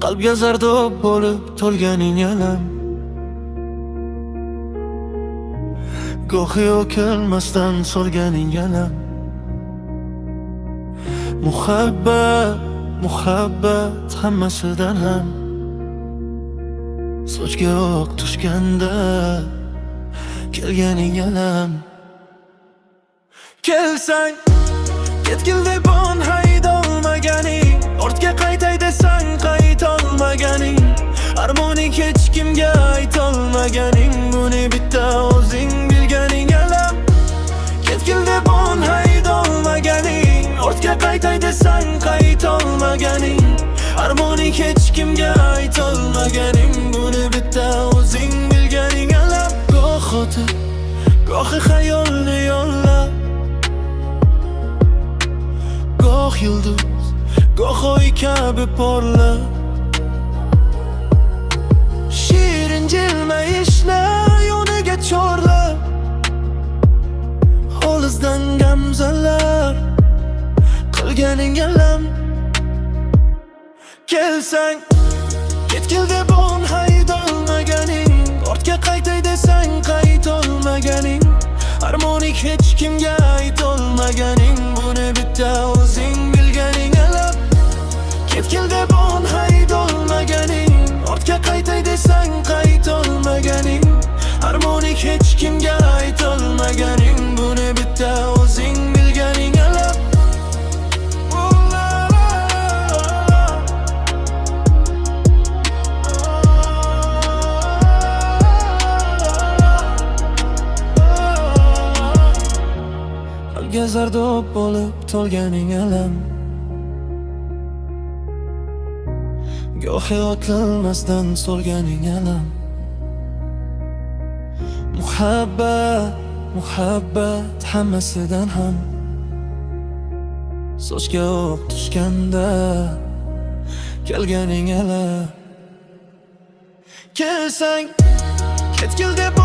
Qalbga zardob bo'lib to'lganing alam. Gohi o'kilmasdan so'rganing alam. Muhabbat, muhabbat hammasidan ham. Sochga oq tushganda kelganing alam. Kelsang ketgil deb on haydolmaganing, ortga qaytay desang qaytolmaganing, armoning hech kimga aytolmaganing, buni bitta o'zing bilganing alam. Ketgil deb on haydolmaganing, ortga qaytay desang qaytolmaganing, armoning hech kimga aytolmaganing, buni bitta o'zing bilganing alam. Goh o'tib, gohi xayolni yo'llab, goh yulduz, goh oy kabi porlab, shirin jilmayishni yo'niga chorlab, hovlizdan gamzalar qilganing alam. Kelsang ketgil deb on haydolmaganing, ortga qaytay desang qaytolmaganing, armoning hech kimga aytolmaganing, buni bitta o'zing bilganing alam. Ketgil deb on haydolmaganing, ortga qaytay desang qaytolmaganing, armoning hech kimga aytolmaganing, buni bitta o'zing bilganing alam. Qalbga zardob bo'lib to'lganing alam. Gohi otilmasdan so'rganing alam. Muhabbat, muhabbat hammasidan ham. Sochga oq tushganda kelganing alam. Kelsang ketgil deb